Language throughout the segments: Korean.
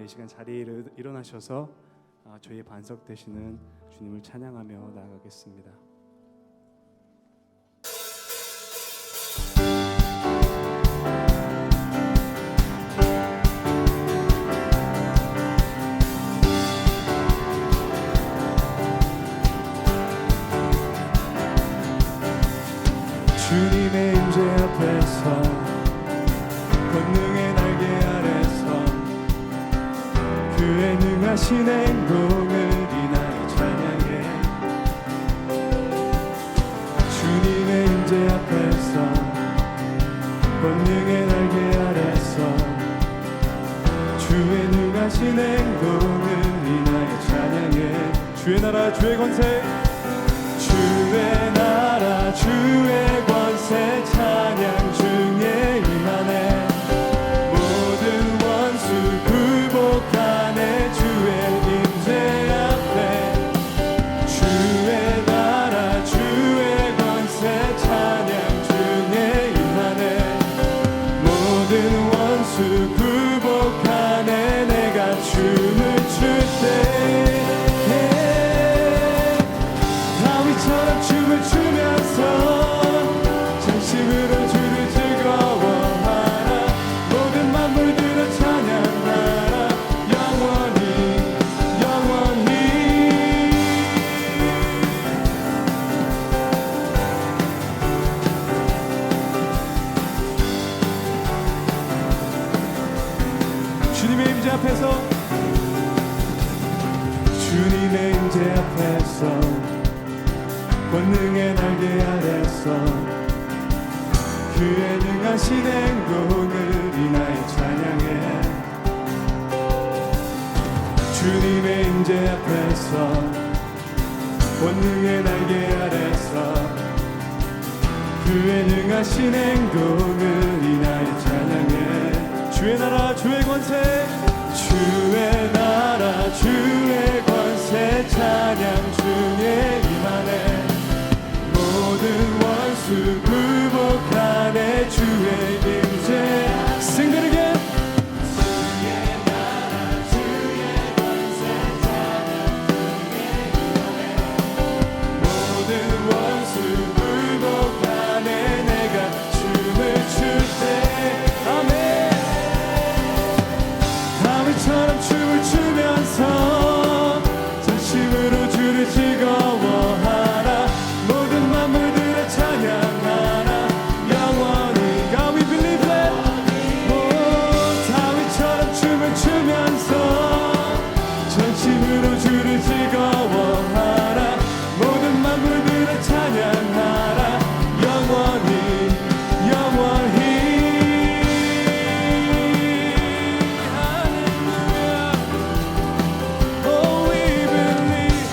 이 시간 자리에 일어나셔서 저희의 반석 되시는 주님을 찬양하며 나아가겠습니다. 주님의 임재 앞에서 권능의 날개 아래서 그의 능하신 행동을 인하여 찬양해. 주님의 임재 앞에서 권능의 날개 아래서 주의 능하신 행동을 인하여 찬양해. 주의 나라 주의 권세, 주의 나라 주의 권세 찬양 중에 임하네. 모든 원수 굴복하네. 주의 임재 앞에 주의 나라 주의 권세 찬양 중에 임하네. 모든 원수 굴복하네. 내가 춤을 출 때 다윗처럼 춤을 추면서 전심으로 주를 즐거워하라. 모든 만물들을 찬양하라. 영원히 영원히. 주님의 임재 앞에서 주님의 임재 앞에서 권능의 날개 아래서 그의 능하신 행동을 인하여 찬양해. 주님의 임재 앞에서 권능의 날개 아래서 그의 능하신 행동을 인하여 찬양해. 주의 나라 주의 권세, 주의 나라 주의 권세 찬양 중에 임하네. 모든 원수 굴복하네. 주의 임재. Sing it again. 주의 나라 주의 권세 찬양 중에 임하네. 모든 원수 굴복하네. 내가 춤을 출 때 아멘. 다윗처럼 춤을 추면서 전심으로 주를 즐거워하라. 모든 만물들을 찬양하라. 영원히 God we believe that. 다윗처럼 춤을 추면서 전심으로 주를 즐거워하라. 모든 만물들을 찬양하라. 영원히 영원히. 할렐루야. Oh we believe.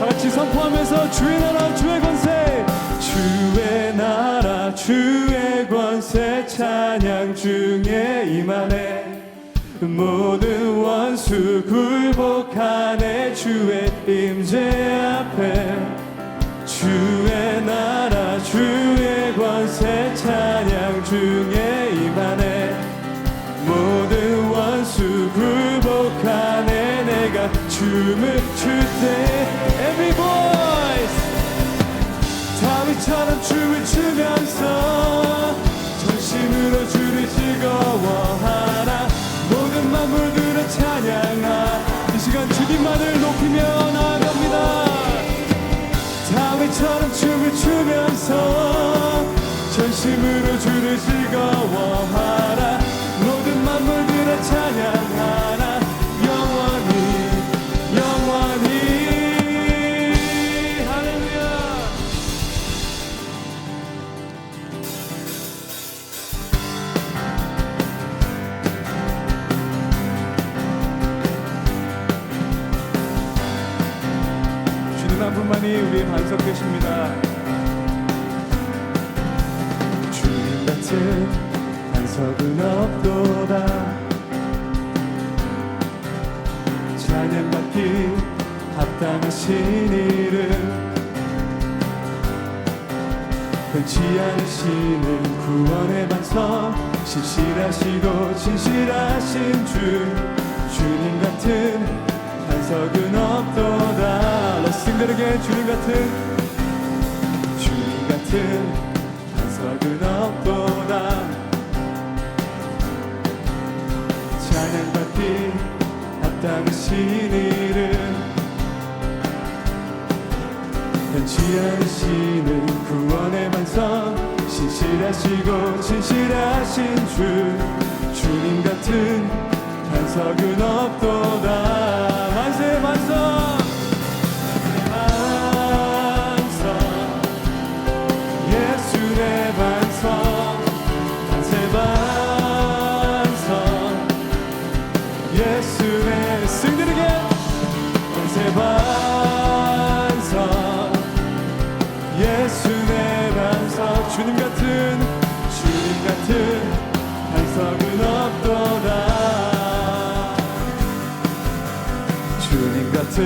같이 선포하면서 주의 나라 주의 권세, 주의 나라 주의 권세 찬양 중에 임하네. 모든 원수 굴복하네. 주의 임재 앞에 주의 나라 주의 권세 찬양 중에 임하네. 모든 원수 굴복하네. 내가 춤을 출 때 Every voice. 다윗처럼 춤을 추면서 전심으로 주를 즐거워하라. 모든 만물들을 찬양하. 이 시간 주님만을 높이며 나아갑니다. 다윗처럼 춤을 추면서 전심으로 주를 즐거워하라. 모든 만물들을 찬양하라. 영원히 영원히. 할렐루야. 주님 한 분만이 우리의 반석 되십니다. 주님 같은 반석은 없도다. 찬양받기 합당하신 이름, 변치 않으시는 구원의 반석, 신실하시고 진실하신 주님 같은 반석은 없도다. 싱들에게 주님 같은 반석은 없도다. 찬양받기 합당하신 이름 변치 않으시는 구원의 반석 신실하시고 진실하신 주님 같은 반석은 없도다. 만세 반석 예수 내 반석 만세 반석 예수 내 승들에게 만세 반석 예수 내 반석 주님 같은 반석은 없도다. 주님 같은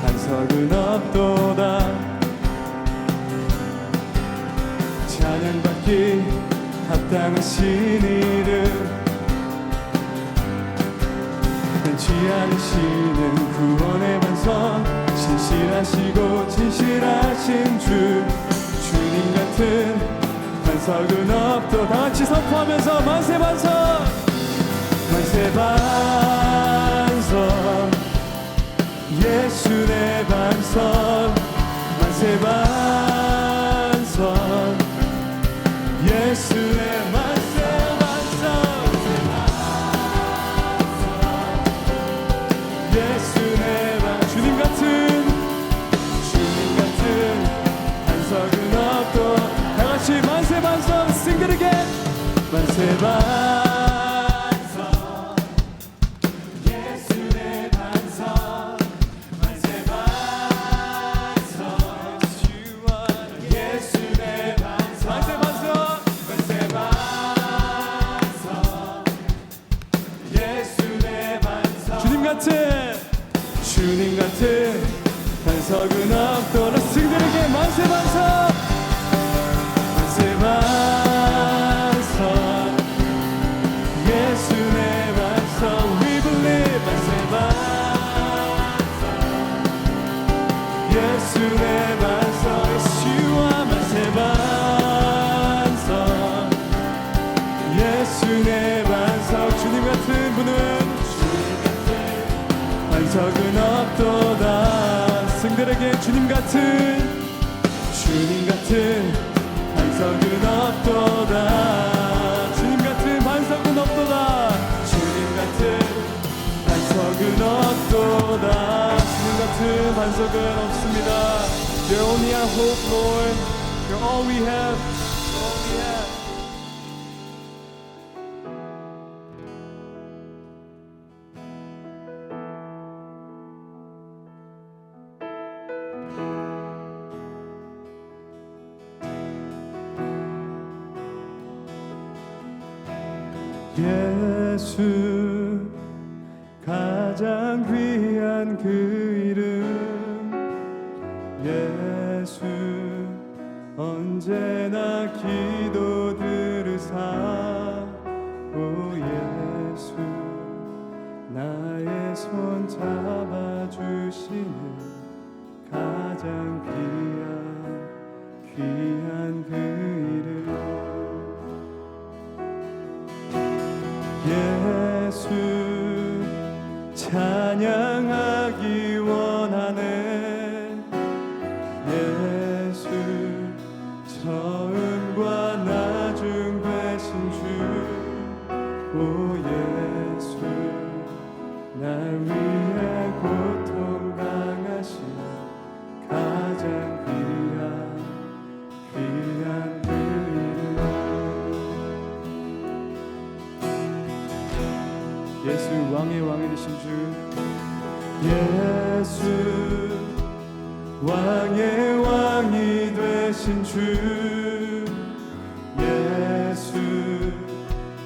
반석은 없도다. 찬양받기 합당하신 이름 변치 않으시는 구원의 반석 신실하시고 진실하신 주님 같은 반석은 없도. 다같이 선포하면서 만세 반석 만세 반석 예수 내 반석 만세 반석 예수 내 만세 반석 예수 내 반석 주님 같은 반석은 없도. 다같이 만세 반석 싱글에게 만세 반석 예수 내 반석 만세 반석 예수 내 반석 만세 반석 만세 반석 예수 내 반석 주님 같은 반석은 없도록 승들에게 만세 반석 만세 반석 예수 내 반석 We believe 만세 반석 예수 내 반석 예수와 만세 반석 예수 내 반석 주님 같은 분은 반석은 없도다. 승들에게 주님 같은 반석은 없도다. 주님 같은 반석은 없도다. 주님 같은 반석은 없도다. 주님 같은 반석은 없습니다. You're only our hope, Lord. You're all we have. All we have. 예수 가장 귀한 그 이름 예수 언제나 기도 들으사 오 예수 나의 손 잡아주시는 가장 귀한 그 이름 예수 찬양하기 원하네 예수 처음과 나중 되신 주 오 예수 날 위해 고통 당하신 가장 귀한 그 이름 예수 왕의 왕이 되신 주 예수 왕의 왕이 되신 주 예수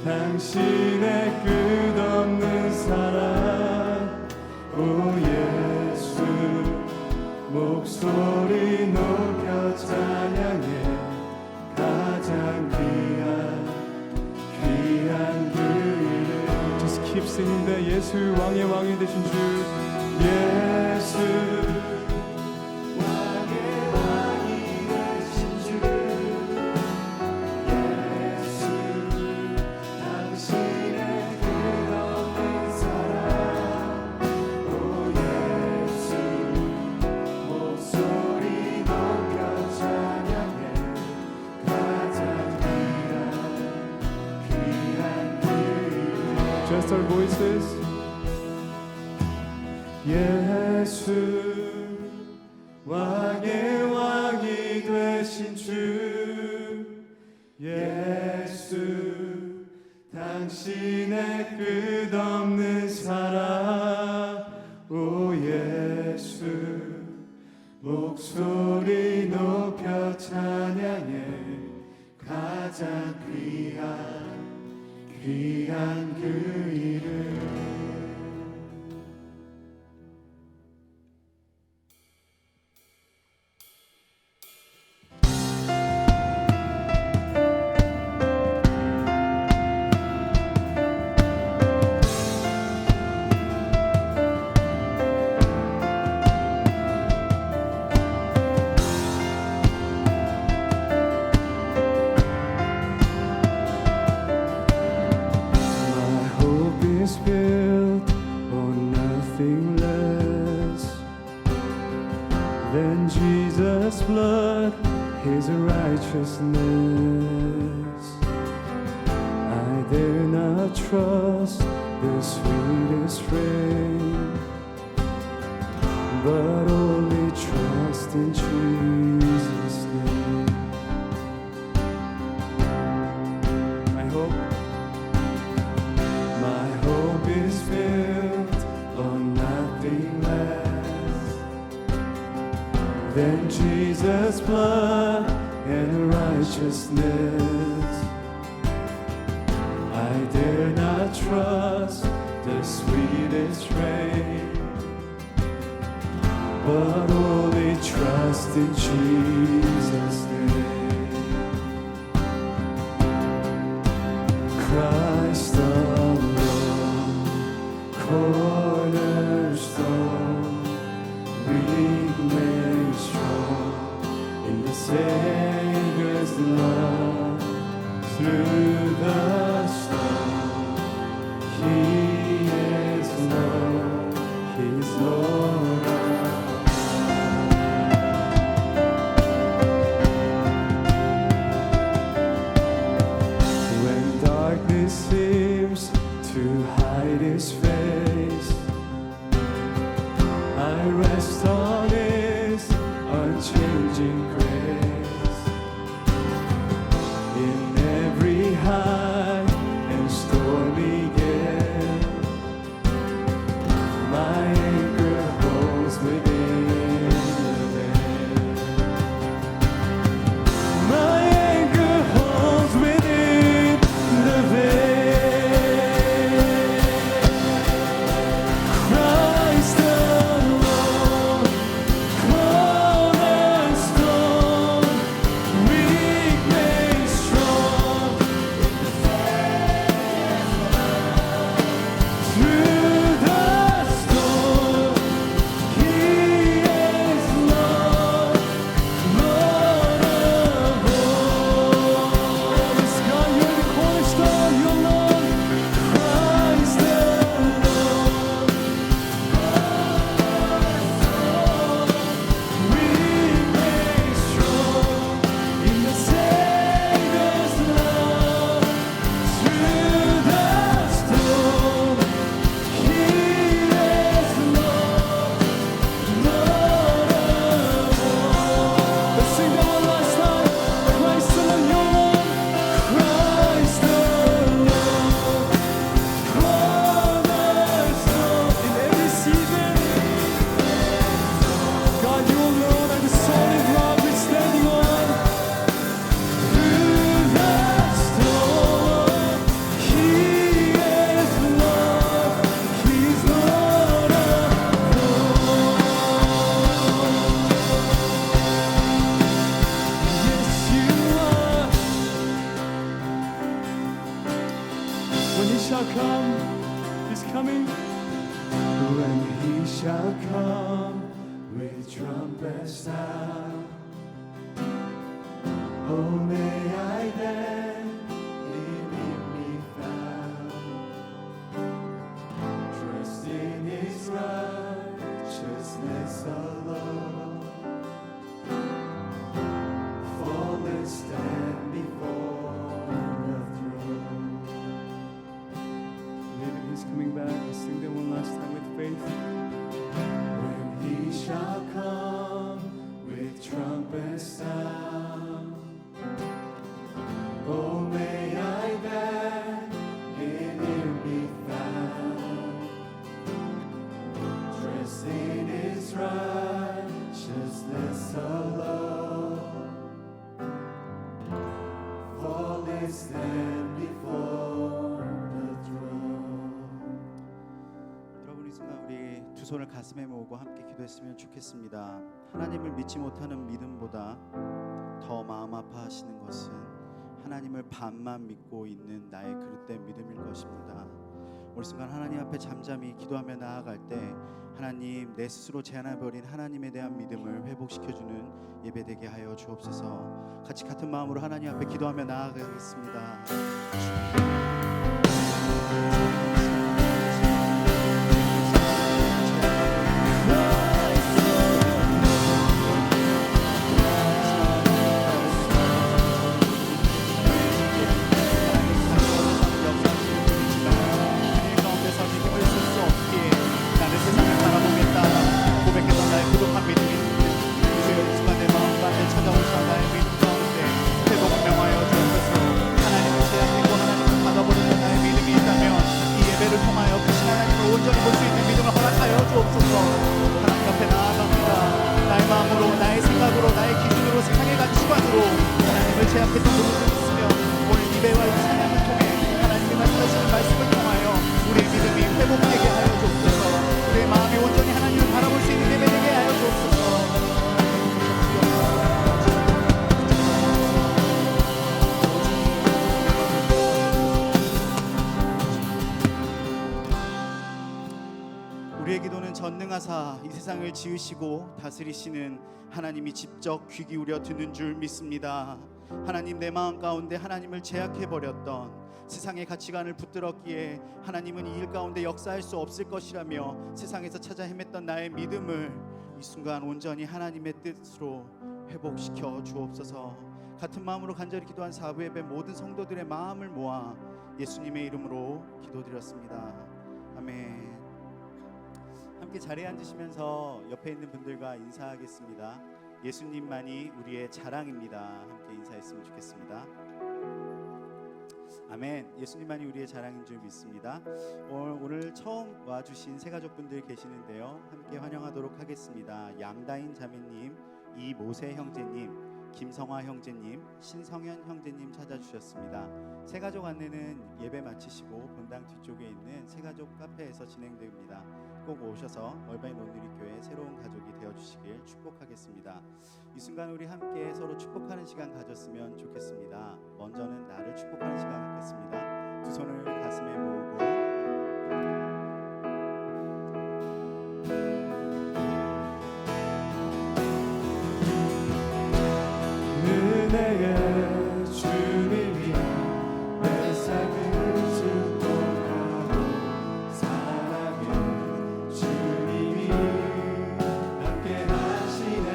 당신의 끝없는 사랑 오 예수 목소리 높여 찬양해 가장 귀한 귀한 그 이름. Just keep singing that. 예수 왕의 왕이 되신 주. 예수 왕의 왕이 되신 주. 예수 당신의 끝없는 사랑. 오 예수 목소리 높여 찬양해. 가장 귀한 그 이름. Just our voices. 예수 왕의 왕이 되신 주. 예수 당신의 끝없는 사랑. 오 예수 목소리 높여 찬양해. 가장 귀한 그 이름. Built on nothing less than Jesus' blood, His righteousness. I dare not trust the sweetest frame, but only trust in Jesus' name. My hope is built on nothing less than Jesus' blood and righteousness. I dare not trust the sweetest rain, but only trust in Jesus' name. Christ alone, cornerstone, weak made strong in the Savior's love. Through the storm, He is Lord, He's Lord of all. When darkness he shall come, he's coming. When he shall come with trumpet sound, oh may I then in him be found, trust in his righteousness alone, fall and stand before the throne. Believing he's coming back, let's sing that one last time with faith. When he shall come with trumpet sound, oh may I then in him be found, dressed in his righteousness alone, fall and stand before the throne. 여러분 이 순간 우리 두 손을 가슴에 모으고 함께 기도했으면 좋겠습니다. 하나님을 믿지 못하는 믿음보다 더 마음 아파하시는 것은 하나님을 반만 믿고 있는 나의 그릇된 믿음일 것입니다. 오늘 순간 하나님 앞에 잠잠히 기도하며 나아갈 때 하나님 내 스스로 제한해버린 하나님에 대한 믿음을 회복시켜주는 예배되게 하여 주옵소서. 같이 같은 마음으로 하나님 앞에 기도하며 나아가겠습니다. 제약했던 부분이 있으면 오늘 예배와 이 찬양을 통해 하나님의 말씀하시는 말씀을 통하여 우리의 믿음이 회복되게 하여 주옵소서. 우리의 마음이 온전히 하나님을 바라볼 수 있는 예배 되게 하여 주옵소서. 우리의 기도는 전능하사 이 세상을 지으시고 다스리시는 하나님이 직접 귀 기울여 듣는 줄 믿습니다. 하나님 내 마음 가운데 하나님을 제약해버렸던 세상의 가치관을 붙들었기에 하나님은 이 일 가운데 역사할 수 없을 것이라며 세상에서 찾아 헤맸던 나의 믿음을 이 순간 온전히 하나님의 뜻으로 회복시켜 주옵소서. 같은 마음으로 간절히 기도한 사부 예배 모든 성도들의 마음을 모아 예수님의 이름으로 기도드렸습니다. 아멘. 함께 자리에 앉으시면서 옆에 있는 분들과 인사하겠습니다. 예수님만이 우리의 자랑입니다. 함께 인사했으면 좋겠습니다. 아멘. 예수님만이 우리의 자랑인 줄 믿습니다. 오늘 처음 와주신 새가족분들 계시는데요. 함께 환영하도록 하겠습니다. 양다인 자매님, 이모세 형제님, 김성화 형제님, 신성현 형제님 찾아주셨습니다. 새가족 안내는 예배 마치시고 본당 뒤쪽에 있는 새가족 카페에서 진행됩니다. 꼭 오셔서 얼바인 온누리교회 새로운 가족이 되어주시길 축복하겠습니다. 이 순간 우리 함께 서로 축복하는 시간 가졌으면 좋겠습니다. 먼저는 나를 축복하는 시간 갖겠습니다. 두 손을 가슴에 모으고 은혜의 주님이 내 삶을 축복하고 사랑의 주님이 함께 하시네.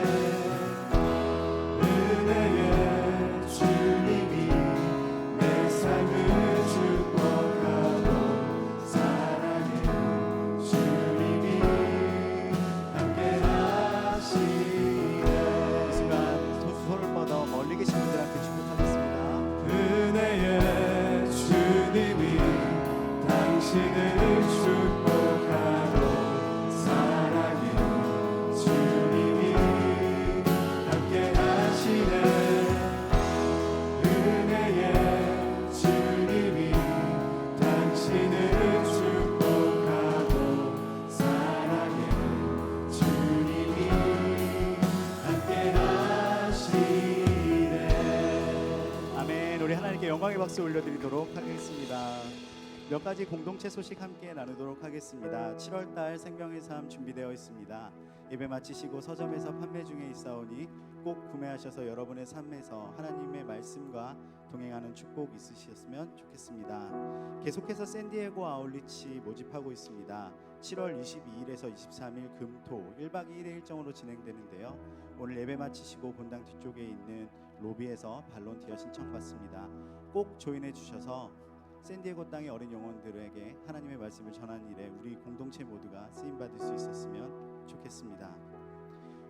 은혜의 주님이 내 삶을 축복하고 사랑의 주님이 함께 하시네. 이 순간 손을 뻗어 멀리 계신 분들한테 축복하겠습니다. 은혜의 주님이 당신을 축복하고 사랑의 주님이 함께 하시네. 은혜의 주님이 당신을 축복하고 사랑의 주님이 함께 하시네. 아멘. 우리 하나님께 영광의 박수 올려드리도록 하겠습니다. 몇 가지 공동체 소식 함께 나누도록 하겠습니다. 7월달 생명의 삶 준비되어 있습니다. 예배 마치시고 서점에서 판매 중에 있사오니 꼭 구매하셔서 여러분의 삶에서 하나님의 말씀과 동행하는 축복 있으셨으면 좋겠습니다. 계속해서 샌디에고 아울리치 모집하고 있습니다. 7월 22일에서 23일 금토 1박 2일의 일정으로 진행되는데요. 오늘 예배 마치시고 본당 뒤쪽에 있는 로비에서 발론티어 신청받습니다. 꼭 조인해 주셔서 샌디에고 땅의 어린 영혼들에게 하나님의 말씀을 전하는 일에 우리 공동체 모두가 쓰임받을 수 있었으면 좋겠습니다.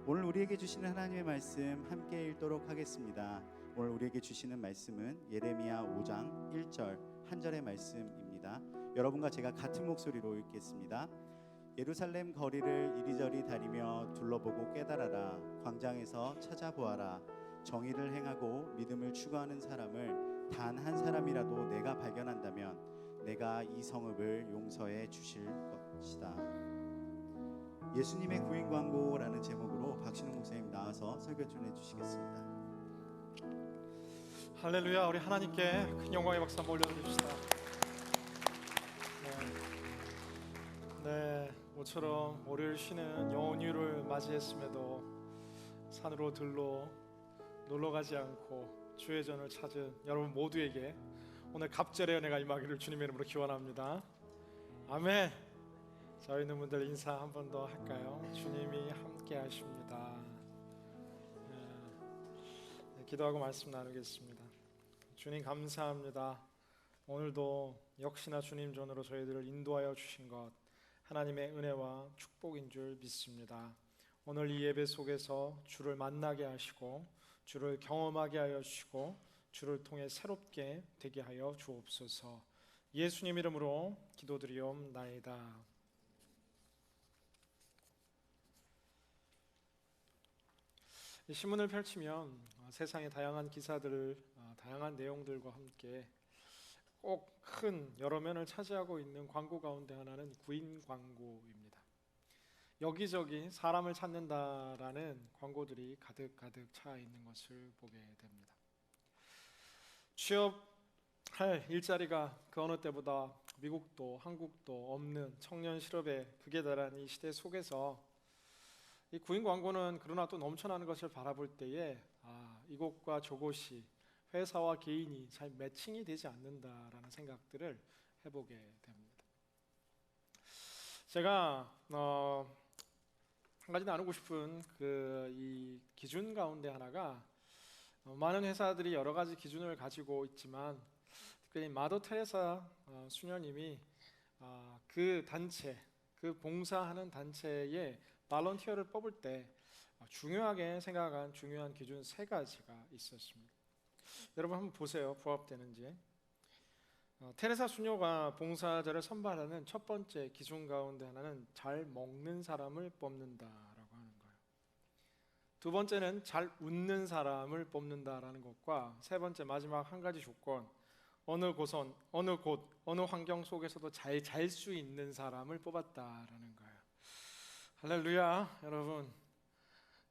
오늘 우리에게 주시는 하나님의 말씀 함께 읽도록 하겠습니다. 오늘 우리에게 주시는 말씀은 예레미야 5장 1절 한 절의 말씀입니다. 여러분과 제가 같은 목소리로 읽겠습니다. 예루살렘 거리를 이리저리 다니며 둘러보고 깨달아라. 광장에서 찾아보아라. 정의를 행하고 믿음을 추구하는 사람을 단 한 사람이라도 내가 발견한다면 내가 이 성읍을 용서해 주실 것이다. 예수님의 구인 광고라는 제목으로 박신웅 목사님 나와서 설교 전해 주시겠습니다. 할렐루야. 우리 하나님께 큰 영광의 박수 한번 올려드립시다. 네, 모처럼 월요일 쉬는 연휴를 맞이했음에도 산으로 들로 놀러 가지 않고 주의 전을 찾은 여러분 모두에게 오늘 갑절의 은혜가 임하기를 주님의 이름으로 기원합니다. 아멘. 자, 있는 분들 인사 한 번 더 할까요? 주님이 함께 하십니다. 네, 기도하고 말씀 나누겠습니다. 주님 감사합니다. 오늘도 역시나 주님 전으로 저희들을 인도하여 주신 것 하나님의 은혜와 축복인 줄 믿습니다. 오늘 이 예배 속에서 주를 만나게 하시고 주를 경험하게 하여 주시고 주를 통해 새롭게 되게 하여 주옵소서. 예수님 이름으로 기도드리옵나이다. 신문을 펼치면 세상의 다양한 기사들을 다양한 내용들과 함께 꼭 큰 여러 면을 차지하고 있는 광고 가운데 하나는 구인 광고입니다. 여기저기 사람을 찾는다라는 광고들이 가득가득 차 있는 것을 보게 됩니다. 취업할 일자리가 그 어느 때보다 미국도 한국도 없는 청년 실업의 극에 달한 이 시대 속에서 이 구인 광고는 그러나 또 넘쳐나는 것을 바라볼 때에 이곳과 저곳이 회사와 개인이 잘 매칭이 되지 않는다라는 생각들을 해보게 됩니다. 제가 한 가지 나누고 싶은 이 기준 가운데 하나가 많은 회사들이 여러 가지 기준을 가지고 있지만 특별히 마더 테레사 수녀님이 그 단체, 그 봉사하는 단체에 발런티어를 뽑을 때 중요하게 생각한 중요한 기준 3가지가 있었습니다. 여러분 한번 보세요. 부합되는지. 테레사 수녀가 봉사자를 선발하는 첫 번째 기준 가운데 하나는 잘 먹는 사람을 뽑는다라고 하는 거예요. 두 번째는 잘 웃는 사람을 뽑는다라는 것과 세 번째 마지막 한 가지 조건, 어느 곳, 어느 환경 속에서도 잘 잘 수 있는 사람을 뽑았다라는 거예요. 할렐루야.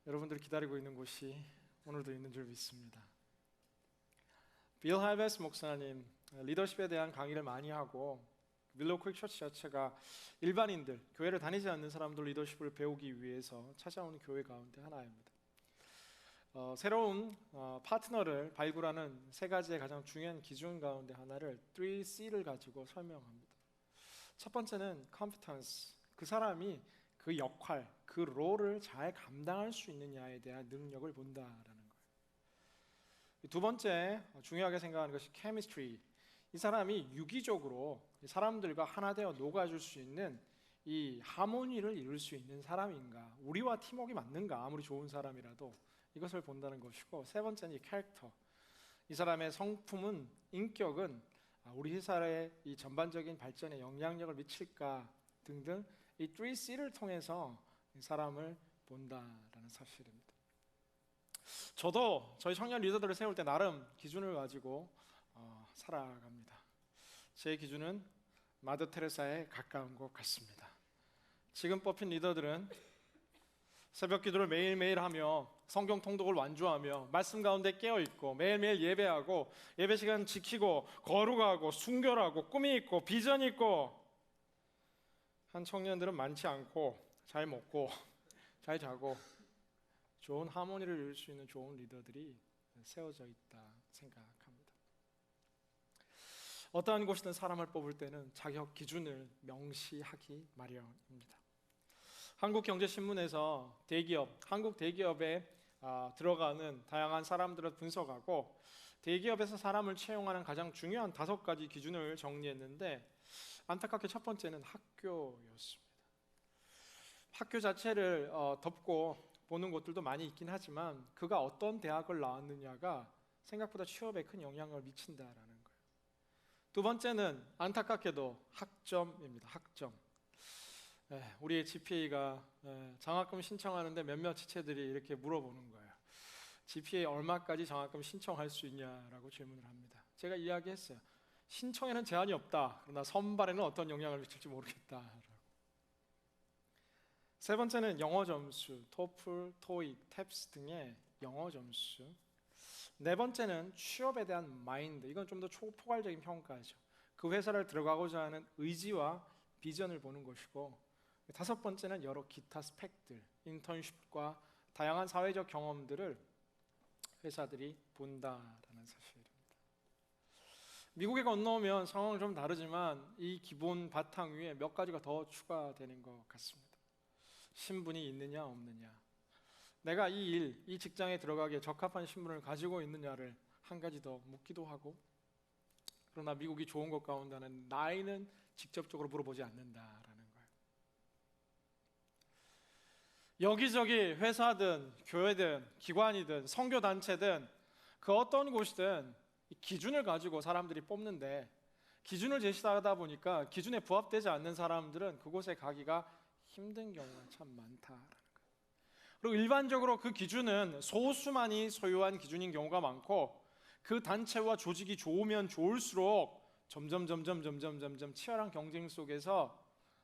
여러분들이 기다리고 있는 곳이 오늘도 있는 줄 믿습니다. 빌 할베스 목사님 리더십에 대한 강의를 많이 하고 밀로우 크릭 처치 자체가 일반인들, 교회를 다니지 않는 사람들 리더십을 배우기 위해서 찾아오는 교회 가운데 하나입니다. 새로운 파트너를 발굴하는 3가지의 가장 중요한 기준 가운데 하나를 3C를 가지고 설명합니다. 첫 번째는 competence, 그 사람이 그 역할, 그 롤을 잘 감당할 수 있느냐에 대한 능력을 본다라는 거예요. 두 번째 중요하게 생각하는 것이 chemistry, 이 사람이 유기적으로 사람들과 하나 되어 녹아줄 수 있는 이 하모니를 이룰 수 있는 사람인가, 우리와 팀워크가 맞는가, 아무리 좋은 사람이라도 이것을 본다는 것이고, 세 번째는 이 캐릭터, 이 사람의 성품은, 인격은 우리 회사의 이 전반적인 발전에 영향력을 미칠까 등등 이 3C를 통해서 이 사람을 본다라는 사실입니다. 저도 저희 청년 리더들을 세울 때 나름 기준을 가지고 살아갑니다. 제 기준은 마더 테레사에 가까운 것 같습니다. 지금 뽑힌 리더들은 새벽 기도를 매일매일 하며 성경 통독을 완주하며 말씀 가운데 깨어 있고 매일매일 예배하고 예배 시간 지키고 거룩하고 순결하고 꿈이 있고 비전이 있고 한 청년들은 많지 않고 잘 먹고 잘 자고 좋은 하모니를 이룰 수 있는 좋은 리더들이 세워져 있다 생각합니다. 어떠한 곳이든 사람을 뽑을 때는 자격 기준을 명시하기 마련입니다. 한국경제신문에서 한국 대기업에 들어가는 다양한 사람들을 분석하고 대기업에서 사람을 채용하는 가장 중요한 5가지 기준을 정리했는데 안타깝게 첫 번째는 학교였습니다. 학교 자체를 덮고 보는 곳들도 많이 있긴 하지만 그가 어떤 대학을 나왔느냐가 생각보다 취업에 큰 영향을 미친다라는 거예요. 두 번째는 안타깝게도 학점입니다. 학점. 우리의 GPA가 장학금 신청하는데 몇몇 지체들이 이렇게 물어보는 거예요. GPA 얼마까지 장학금 신청할 수 있냐라고 질문을 합니다. 제가 이야기했어요. 신청에는 제한이 없다. 그러나 선발에는 어떤 영향을 미칠지 모르겠다. 세 번째는 영어 점수, 토플, 토익, 탭스 등의 영어 점수. 네 번째는 취업에 대한 마인드. 이건 좀 더 초포괄적인 평가죠. 그 회사를 들어가고자 하는 의지와 비전을 보는 것이고, 다섯 번째는 여러 기타 스펙들, 인턴십과 다양한 사회적 경험들을 회사들이 본다라는 사실입니다. 미국에 건너오면 상황은 좀 다르지만 이 기본 바탕 위에 몇 가지가 더 추가되는 것 같습니다. 신분이 있느냐 없느냐, 내가 이 직장에 들어가기에 적합한 신분을 가지고 있느냐를 한 가지 더 묻기도 하고, 그러나 미국이 좋은 것 가운데는 나이는 직접적으로 물어보지 않는다라는 거예요. 여기저기 회사든 교회든 기관이든 선교단체든 그 어떤 곳이든 기준을 가지고 사람들이 뽑는데, 기준을 제시하다 보니까 기준에 부합되지 않는 사람들은 그곳에 가기가 힘든 경우가 참 많다라는 거예요. 그리고 일반적으로 그 기준은 소수만이 소유한 기준인 경우가 많고, 그 단체와 조직이 좋으면 좋을수록 점점 치열한 경쟁 속에서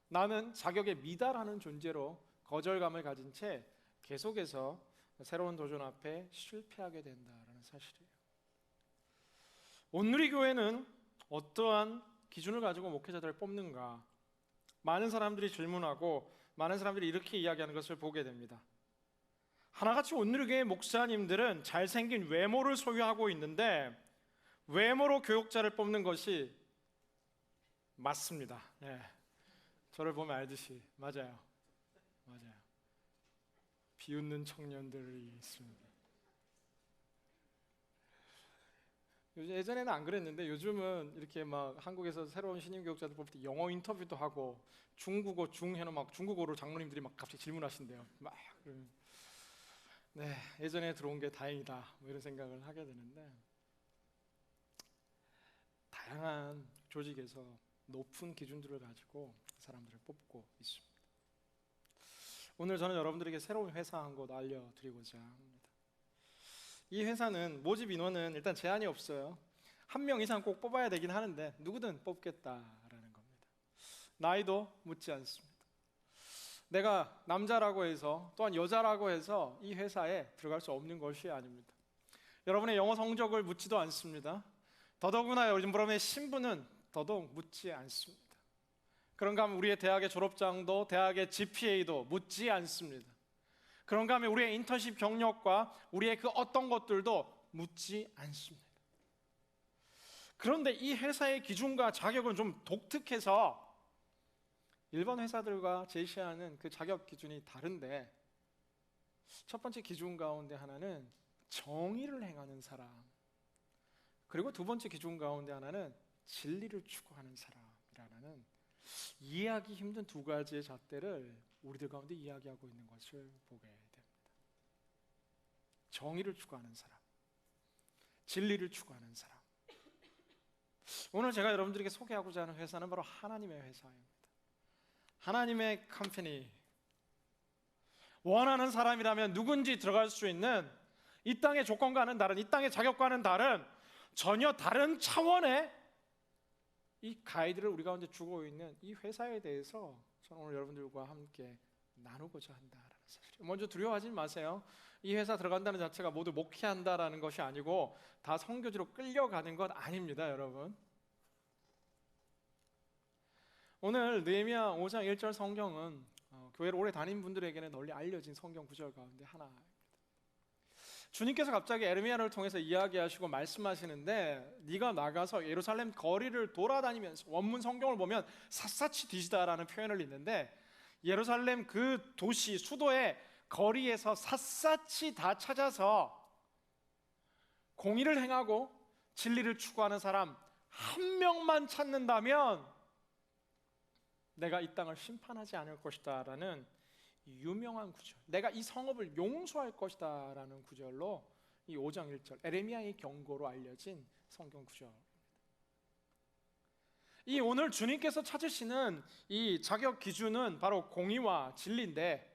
나는 자격에 미달하는 존재로 거절감을 가진 채 계속해서 새로운 도전 앞에 실패하게 된다라는 사실이에요. 온누리교회는 어떠한 기준을 가지고 목회자들을 뽑는가? 많은 사람들이 질문하고 많은 사람들이 이렇게 이야기하는 것을 보게 됩니다. 하나같이 온누리교회 목사님들은 잘생긴 외모를 소유하고 있는데 외모로 교역자를 뽑는 것이 맞습니다. 저를 보면 알듯이 맞아요. 비웃는 청년들이 있습니다. 예전에는 안 그랬는데 요즘은 이렇게 막 한국에서 새로운 신임 교역자들 뽑을 때 영어 인터뷰도 하고 중국어 중해는 막 중국어로 장로님들이 막 갑자기 질문하신대요. 막 예전에 들어온 게 다행이다 뭐 이런 생각을 하게 되는데, 다양한 조직에서 높은 기준들을 가지고 사람들을 뽑고 있습니다. 오늘 저는 여러분들에게 새로운 회사 한 곳 알려드리고자 합니다. 이 회사는 모집 인원은 일단 제한이 없어요. 1명 이상 꼭 뽑아야 되긴 하는데 누구든 뽑겠다라는 겁니다. 나이도 묻지 않습니다. 내가 남자라고 해서 또한 여자라고 해서 이 회사에 들어갈 수 없는 것이 아닙니다. 여러분의 영어 성적을 묻지도 않습니다. 더더구나 여러분의 신분은 더더욱 묻지 않습니다. 그런가 하면 우리의 대학의 졸업장도 대학의 GPA도 묻지 않습니다. 그런가 하면 우리의 인턴십 경력과 우리의 그 어떤 것들도 묻지 않습니다. 그런데 이 회사의 기준과 자격은 좀 독특해서 일반 회사들과 제시하는 그 자격 기준이 다른데, 첫 번째 기준 가운데 하나는 정의를 행하는 사람, 그리고 두 번째 기준 가운데 하나는 진리를 추구하는 사람이라는 이해하기 힘든 두 가지의 잣대를 우리들 가운데 이야기하고 있는 것을 보게 됩니다. 정의를 추구하는 사람, 진리를 추구하는 사람. 오늘 제가 여러분들에게 소개하고자 하는 회사는 바로 하나님의 회사입니다. 하나님의 컴퍼니. 원하는 사람이라면 누군지 들어갈 수 있는, 이 땅의 조건과는 다른, 이 땅의 자격과는 다른 전혀 다른 차원의 이 가이드를 우리 가운데 주고 있는 이 회사에 대해서 저는 오늘 여러분들과 함께 나누고자 한다라는 사실이에요. 먼저 두려워하지 마세요. 이 회사 들어간다는 자체가 모두 목회한다라는 것이 아니고 다 선교지로 끌려가는 것 아닙니다, 여러분. 오늘 느헤미야 5장 1절 성경은 교회를 오래 다닌 분들에게는 널리 알려진 성경 구절 가운데 하나입니다. 주님께서 갑자기 에르미야를 통해서 이야기하시고 말씀하시는데 네가 나가서 예루살렘 거리를 돌아다니면서, 원문 성경을 보면 샅샅이 뒤지다라는 표현을 있는데, 예루살렘 그 도시 수도의 거리에서 샅샅이 다 찾아서 공의를 행하고 진리를 추구하는 사람 한 명만 찾는다면 내가 이 땅을 심판하지 않을 것이다 라는 유명한 구절, 내가 이 성읍을 용서할 것이다 라는 구절로 이 5장 1절 에레미야의 경고로 알려진 성경 구절입니다. 이 오늘 주님께서 찾으시는 이 자격 기준은 바로 공의와 진리인데,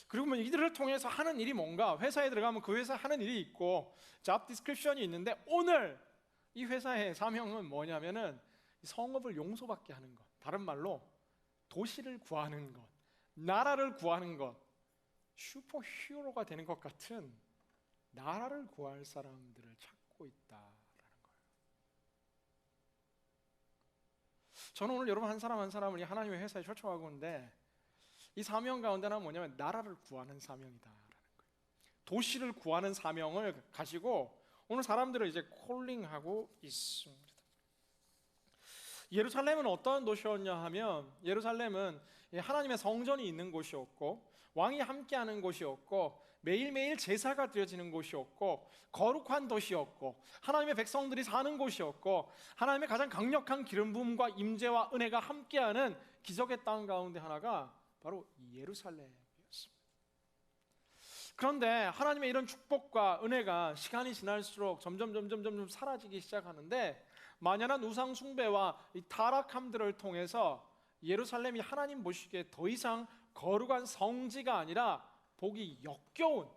그리고 이들을 통해서 하는 일이 뭔가, 회사에 들어가면 그 회사 하는 일이 있고 잡 디스크립션이 있는데, 오늘 이 회사의 사명은 뭐냐면은 성읍을 용서받게 하는 것, 다른 말로 도시를 구하는 것, 나라를 구하는 것, 슈퍼 히어로가 되는 것 같은 나라를 구할 사람들을 찾고 있다라는 거예요. 저는 오늘 여러분 한 사람 한 사람을 이 하나님의 회사에 초청하고 있는데, 이 사명 가운데는 뭐냐면 나라를 구하는 사명이다라는 거예요. 도시를 구하는 사명을 가지고 오늘 사람들을 이제 콜링하고 있습니다. 예루살렘은 어떤 도시였냐 하면, 예루살렘은 하나님의 성전이 있는 곳이었고, 왕이 함께하는 곳이었고, 매일매일 제사가 드려지는 곳이었고, 거룩한 도시였고, 하나님의 백성들이 사는 곳이었고, 하나님의 가장 강력한 기름 부음과 임재와 은혜가 함께하는 기적의 땅 가운데 하나가 바로 예루살렘이었습니다. 그런데 하나님의 이런 축복과 은혜가 시간이 지날수록 점점 사라지기 시작하는데, 만연한 우상 숭배와 이 타락함들을 통해서 예루살렘이 하나님 보시기에 더 이상 거룩한 성지가 아니라 보기 역겨운,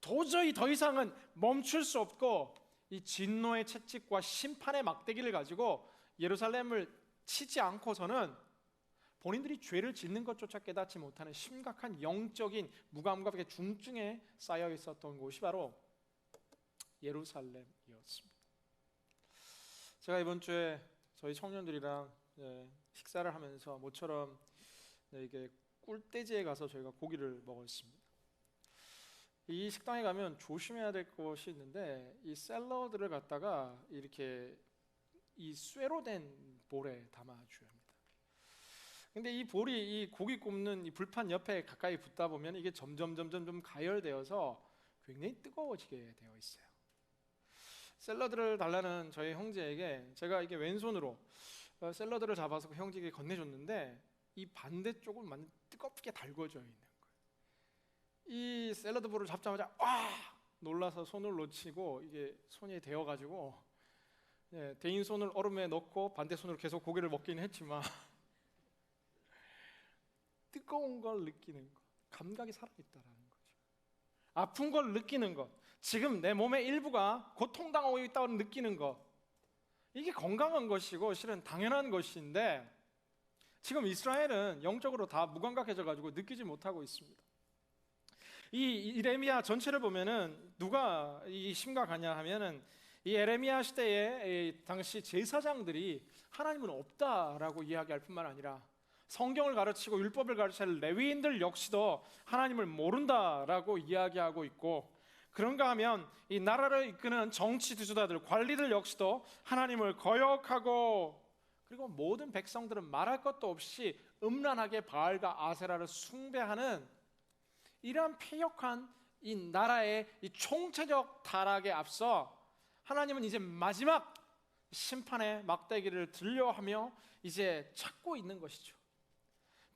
도저히 더 이상은 멈출 수 없고 이 진노의 채찍과 심판의 막대기를 가지고 예루살렘을 치지 않고서는 본인들이 죄를 짓는 것조차 깨닫지 못하는 심각한 영적인 무감과 중증에 쌓여 있었던 곳이 바로 예루살렘이었습니다. 제가 이번 주에 저희 청년들이랑 식사를 하면서 모처럼 이게 꿀돼지에 가서 저희가 고기를 먹었습니다. 이 식당에 가면 조심해야 될 것이 있는데, 이 샐러드를 갖다가 이렇게 이 쇠로 된 볼에 담아줘야 합니다. 근데 이 볼이 이 고기 굽는 이 불판 옆에 가까이 붙다 보면 이게 점점 가열되어서 굉장히 뜨거워지게 되어 있어요. 샐러드를 달라는 저희 형제에게 제가 이게 왼손으로 샐러드를 잡아서 그 형제에게 건네줬는데, 이 반대쪽은 완전 뜨겁게 달궈져 있는 거예요. 이 샐러드 볼을 잡자마자 놀라서 손을 놓치고 이게 손에 대어가지고 대인 손을 얼음에 넣고 반대 손으로 계속 고기를 먹긴 했지만 뜨거운 걸 느끼는 것, 감각이 살아있다라는 거죠. 아픈 걸 느끼는 것, 지금 내 몸의 일부가 고통당하고 있다고 느끼는 것, 이게 건강한 것이고 실은 당연한 것인데, 지금 이스라엘은 영적으로 다 무감각해져 가지고 느끼지 못하고 있습니다. 이 예레미야 전체를 보면은 누가 이 심각하냐 하면은, 이 에레미야 시대에 당시 제사장들이 하나님은 없다라고 이야기할 뿐만 아니라 성경을 가르치고 율법을 가르칠 레위인들 역시도 하나님을 모른다라고 이야기하고 있고, 그런가 하면 이 나라를 이끄는 정치 지도자들, 관리들 역시도 하나님을 거역하고, 그리고 모든 백성들은 말할 것도 없이 음란하게 바알과 아세라를 숭배하는 이러한 패역한 이 나라의 이 총체적 타락에 앞서 하나님은 이제 마지막 심판의 막대기를 들려하며 이제 찾고 있는 것이죠.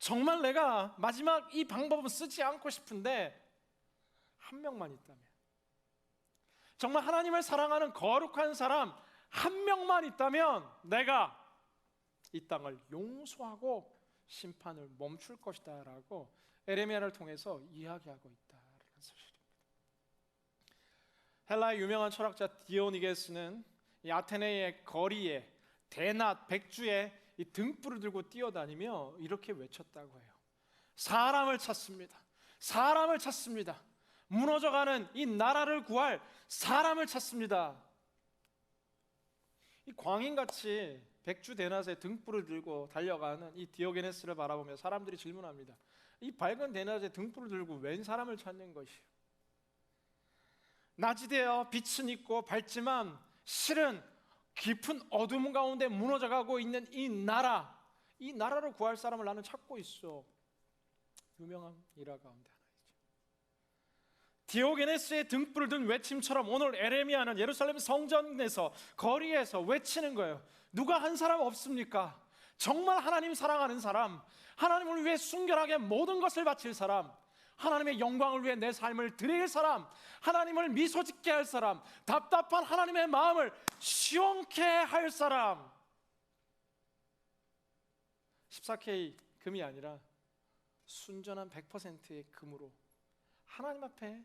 정말 내가 마지막 이 방법은 쓰지 않고 싶은데 한 명만 있다면, 정말 하나님을 사랑하는 거룩한 사람 한 명만 있다면 내가 이 땅을 용서하고 심판을 멈출 것이다 라고 에레미야를 통해서 이야기하고 있다는 사실입니다. 헬라의 유명한 철학자 디오니게스는 이 아테네의 거리에 대낮 백주에 이 등불을 들고 뛰어다니며 이렇게 외쳤다고 해요. 사람을 찾습니다. 사람을 찾습니다. 무너져가는 이 나라를 구할 사람을 찾습니다. 이 광인같이 백주대낮에 등불을 들고 달려가는 이 디오게네스를 바라보며 사람들이 질문합니다. 이 밝은 대낮에 등불을 들고 웬 사람을 찾는 것이요? 낮이 되어 빛은 있고 밝지만 실은 깊은 어둠 가운데 무너져가고 있는 이 나라를 구할 사람을 나는 찾고 있어. 유명한 일화 가운데 하나이죠. 디오게네스의 등불을 든 외침처럼 오늘 에레미야는 예루살렘 성전에서 거리에서 외치는 거예요. 누가 한 사람 없습니까? 정말 하나님 사랑하는 사람, 하나님을 위해 순결하게 모든 것을 바칠 사람, 하나님의 영광을 위해 내 삶을 드릴 사람, 하나님을 미소 짓게 할 사람, 답답한 하나님의 마음을 시원케 할 사람. 14K 금이 아니라 순전한 100%의 금으로 하나님 앞에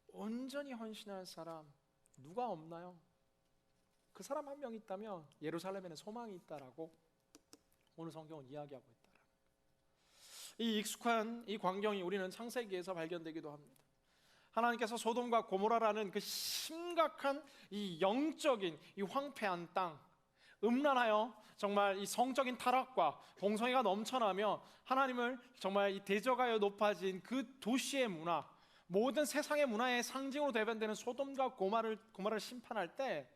온전히 헌신할 사람 누가 없나요? 그 사람 한 명 있다면 예루살렘에는 소망이 있다라고 오늘 성경은 이야기하고 있다. 이 익숙한 이 광경이 우리는 창세기에서 발견되기도 합니다. 하나님께서 소돔과 고모라라는 그 심각한 이 영적인 이 황폐한 땅, 음란하여 정말 이 성적인 타락과 공성애가 넘쳐나며 하나님을 정말 이 대적하여 높아진 그 도시의 문화, 모든 세상의 문화의 상징으로 대변되는 소돔과 고모라를 심판할 때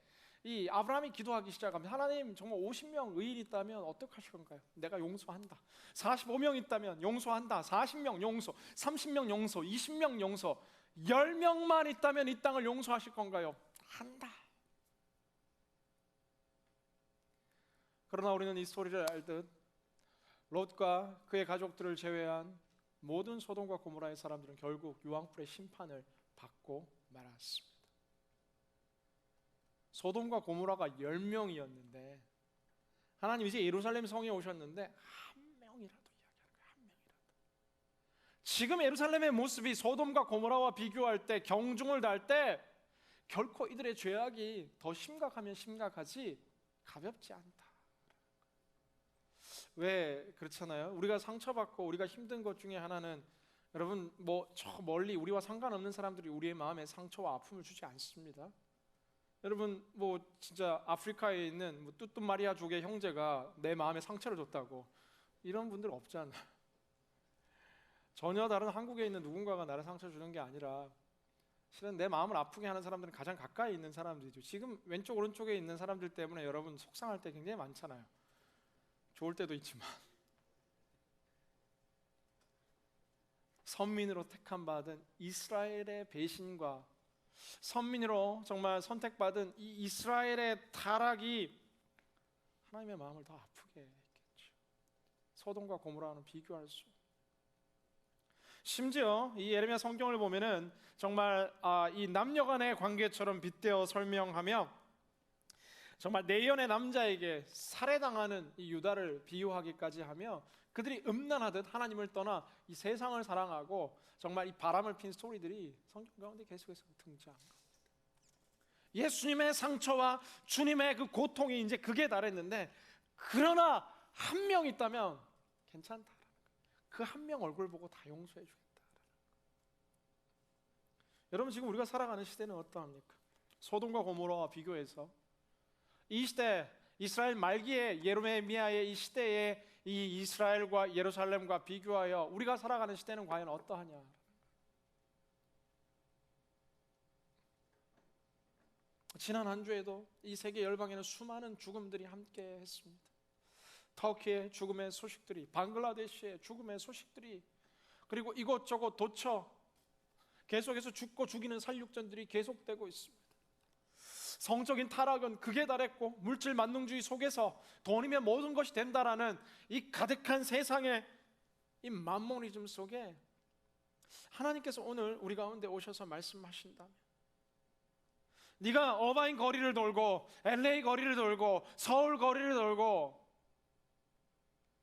이 아브라함이 기도하기 시작합니다. 하나님, 정말 50명 의인이 있다면 어떻게 하실 건가요? 내가 용서한다. 45명 있다면 용서한다. 40명 용서, 30명 용서, 20명 용서, 10명만 있다면 이 땅을 용서하실 건가요? 한다. 그러나 우리는 이 스토리를 알듯 롯과 그의 가족들을 제외한 모든 소돔과 고모라의 사람들은 결국 유황불의 심판을 받고 말았습니다. 소돔과 고모라가 10명이었는데 하나님 이제 예루살렘 성에 오셨는데 한 명이라도 이야기하는 거예요. 한 명이라도. 지금 예루살렘의 모습이 소돔과 고모라와 비교할 때, 경중을 다할 때 결코 이들의 죄악이 더 심각하면 심각하지 가볍지 않다. 왜 그렇잖아요? 우리가 상처받고 우리가 힘든 것 중에 하나는, 여러분, 저 멀리 우리와 상관없는 사람들이 우리의 마음에 상처와 아픔을 주지 않습니다. 여러분, 진짜 아프리카에 있는 뚜뚜마리아족의 형제가 내 마음에 상처를 줬다고 이런 분들 없잖아. 전혀 다른 한국에 있는 누군가가 나를 상처 주는 게 아니라 실은 내 마음을 아프게 하는 사람들은 가장 가까이 있는 사람들이죠. 지금 왼쪽 오른쪽에 있는 사람들 때문에 여러분 속상할 때 굉장히 많잖아요. 좋을 때도 있지만. 선민으로 택함받은 이스라엘의 배신과 선민으로 정말 선택받은 이 이스라엘의 타락이 하나님의 마음을 더 아프게 했겠죠. 소돔과 고모라와는 비교할 수. 심지어 이 예레미야 성경을 보면은 정말 이 남녀간의 관계처럼 빗대어 설명하며 정말 내연의 남자에게 살해당하는 이 유다를 비유하기까지 하며 그들이 음란하듯 하나님을 떠나 이 세상을 사랑하고 정말 이 바람을 핀 스토리들이 성경 가운데 계속해서 등장합니다. 예수님의 상처와 주님의 그 고통이 이제 극에 달했는데, 그러나 한 명 있다면 괜찮다. 그 한 명 얼굴 보고 다 용서해 주겠다. 여러분, 지금 우리가 살아가는 시대는 어떠합니까? 소돔과 고모라와 비교해서 이 시대, 이스라엘 말기의 예레미야의 이 시대에 이 이스라엘과 예루살렘과 비교하여 우리가 살아가는 시대는 과연 어떠하냐? 지난 한 주에도 이 세계 열방에는 수많은 죽음들이 함께 했습니다. 터키의 죽음의 소식들이, 방글라데시의 죽음의 소식들이, 그리고 이곳저곳 도처 계속해서 죽고 죽이는 살육전들이 계속되고 있습니다. 성적인 타락은 극에 달했고 물질 만능주의 속에서 돈이면 모든 것이 된다라는 이 가득한 세상의 이 맘모니즘 속에 하나님께서 오늘 우리 가운데 오셔서 말씀하신다면, 네가 어바인 거리를 돌고 LA 거리를 돌고 서울 거리를 돌고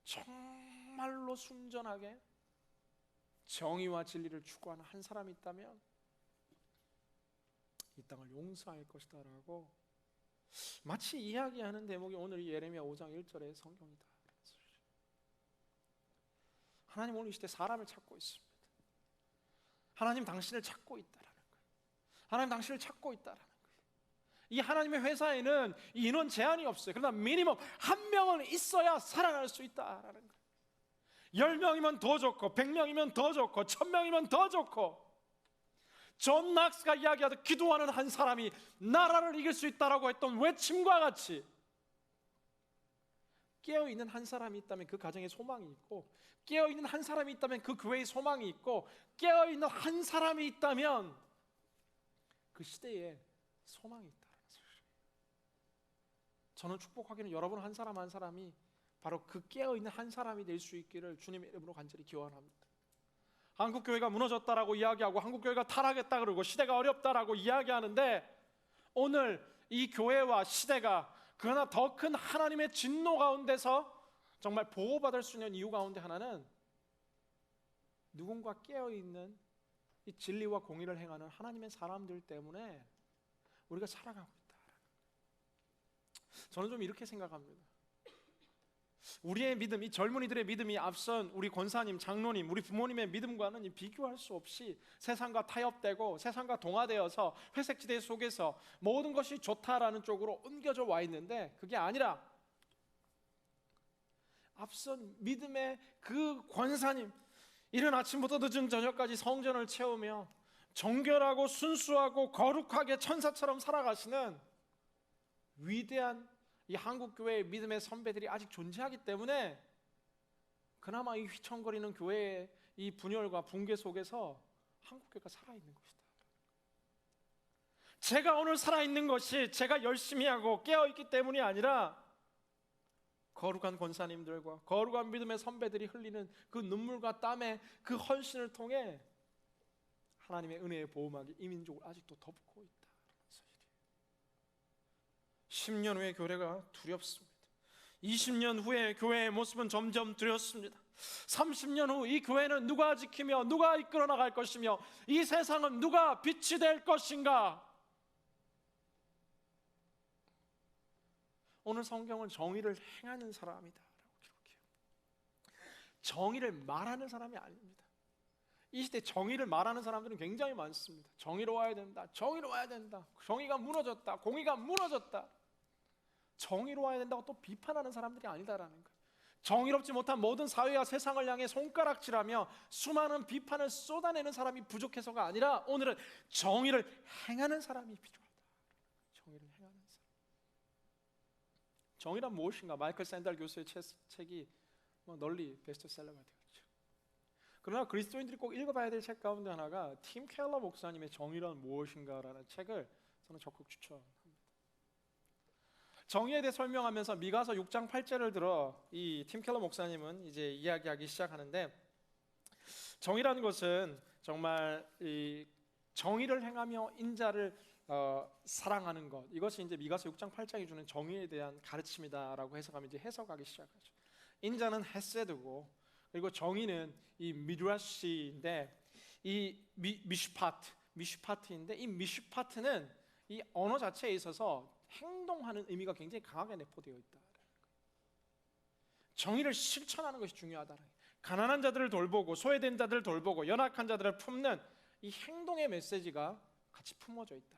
정말로 순전하게 정의와 진리를 추구하는 한 사람이 있다면 이 땅을 용서할 것이다 라고 마치 이야기하는 대목이 오늘 이 예레미야 5장 1절의 성경이다. 하나님 오늘 이 시대 사람을 찾고 있습니다. 하나님 당신을 찾고 있다라는 거예요. 하나님 당신을 찾고 있다라는 거예요. 이 하나님의 회사에는 인원 제한이 없어요. 그러나 미니멈 한 명은 있어야 살아날 수 있다라는 거예요. 10명이면 더 좋고 100명이면 더 좋고 1000명이면 더 좋고, 존 낙스가 이야기하듯 기도하는 한 사람이 나라를 이길 수 있다라고 했던 외침과 같이 깨어있는 한 사람이 있다면 그 가정에 소망이 있고, 깨어있는 한 사람이 있다면 그 교회에 소망이 있고, 깨어있는 한 사람이 있다면 그 시대에 소망이 있다는 사실. 저는 축복하기는 여러분 한 사람 한 사람이 바로 그 깨어있는 한 사람이 될 수 있기를 주님의 이름으로 간절히 기원합니다. 한국교회가 무너졌다라고 이야기하고 한국교회가 타락했다 그러고 시대가 어렵다라고 이야기하는데, 오늘 이 교회와 시대가 그러나 더 큰 하나님의 진노 가운데서 정말 보호받을 수 있는 이유 가운데 하나는 누군가 깨어있는 이 진리와 공의를 행하는 하나님의 사람들 때문에 우리가 살아가고 있다. 저는 좀 이렇게 생각합니다. 우리의 믿음, 이 젊은이들의 믿음이 앞선 우리 권사님, 장로님, 우리 부모님의 믿음과는 비교할 수 없이 세상과 타협되고 세상과 동화되어서 회색지대 속에서 모든 것이 좋다라는 쪽으로 옮겨져 와 있는데, 그게 아니라 앞선 믿음의 그 권사님, 이른 아침부터 늦은 저녁까지 성전을 채우며 정결하고 순수하고 거룩하게 천사처럼 살아가시는 위대한 이 한국교회의 믿음의 선배들이 아직 존재하기 때문에 그나마 이 휘청거리는 교회의 이 분열과 붕괴 속에서 한국교회가 살아있는 것이다. 제가 오늘 살아있는 것이 제가 열심히 하고 깨어있기 때문이 아니라 거룩한 권사님들과 거룩한 믿음의 선배들이 흘리는 그 눈물과 땀의 그 헌신을 통해 하나님의 은혜의 보호막이 이 민족을 아직도 덮고 있다. 10년 후의 교회가 두렵습니다. 20년 후의 교회의 모습은 점점 두렵습니다. 30년 후 이 교회는 누가 지키며 누가 이끌어 나갈 것이며 이 세상은 누가 빛이 될 것인가? 오늘 성경은 정의를 행하는 사람이다 라고 기록해요. 정의를 말하는 사람이 아닙니다. 이 시대 정의를 말하는 사람들은 굉장히 많습니다. 정의로워야 된다, 정의로워야 된다, 정의가 무너졌다, 공의가 무너졌다. 정의로워야 된다고 또 비판하는 사람들이 아니다라는 거예요. 정의롭지 못한 모든 사회와 세상을 향해 손가락질하며 수많은 비판을 쏟아내는 사람이 부족해서가 아니라 오늘은 정의를 행하는 사람이 필요하다. 정의를 행하는 사람. 정의란 무엇인가? 마이클 샌달 교수의 책이 널리 베스트셀러가 되었죠. 그러나 그리스도인들이 꼭 읽어봐야 될 책 가운데 하나가 팀 켈러 목사님의 정의란 무엇인가라는 책을 저는 적극 추천합니다. 정의에 대해 설명하면서 미가서 6장 8절을 들어 이 팀 켈러 목사님은 이제 이야기하기 시작하는데, 정의라는 것은 정말 이 정의를 행하며 인자를 사랑하는 것, 이것이 이제 미가서 6장 8장이 주는 정의에 대한 가르침이다라고 해석하면 이제 해석하기 시작하죠. 인자는 헤세드고, 그리고 정의는 이 미드라시인데, 이 미슈파트인데, 이 미슈파트는 이 언어 자체에 있어서 행동하는 의미가 굉장히 강하게 내포되어 있다. 정의를 실천하는 것이 중요하다. 가난한 자들을 돌보고 소외된 자들을 돌보고 연약한 자들을 품는 이 행동의 메시지가 같이 품어져 있다.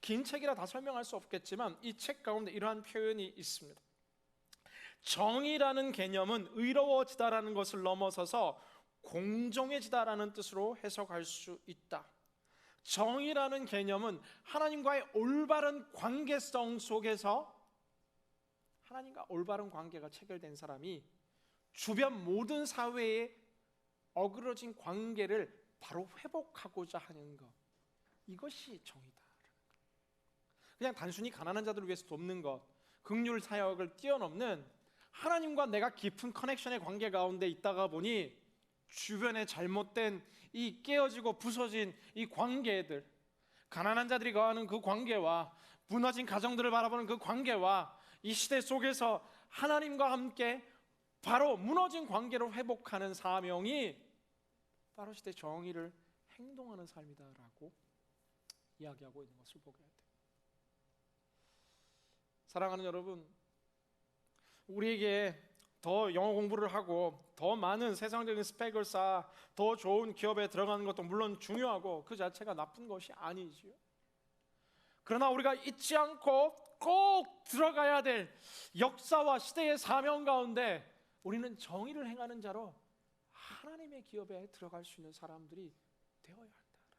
긴 책이라 다 설명할 수 없겠지만 이 책 가운데 이러한 표현이 있습니다. 정의라는 개념은 의로워지다라는 것을 넘어서서 공정해지다라는 뜻으로 해석할 수 있다. 정의라는 개념은 하나님과의 올바른 관계성 속에서 하나님과 올바른 관계가 체결된 사람이 주변 모든 사회에 어그러진 관계를 바로 회복하고자 하는 것, 이것이 정의다. 그냥 단순히 가난한 자들을 위해서 돕는 것, 긍휼 사역을 뛰어넘는 하나님과 내가 깊은 커넥션의 관계 가운데 있다가 보니 주변에 잘못된 이 깨어지고 부서진 이 관계들, 가난한 자들이 거하는 그 관계와 무너진 가정들을 바라보는 그 관계와 이 시대 속에서 하나님과 함께 바로 무너진 관계를 회복하는 사명이 바로 시대 정의를 행동하는 삶이다라고 이야기하고 있는 것을 보게 돼요. 사랑하는 여러분, 우리에게 더 영어 공부를 하고 더 많은 세상적인 스펙을 쌓아 더 좋은 기업에 들어가는 것도 물론 중요하고 그 자체가 나쁜 것이 아니지요. 그러나 우리가 잊지 않고 꼭 들어가야 될 역사와 시대의 사명 가운데 우리는 정의를 행하는 자로 하나님의 기업에 들어갈 수 있는 사람들이 되어야 한다는 사실이에요.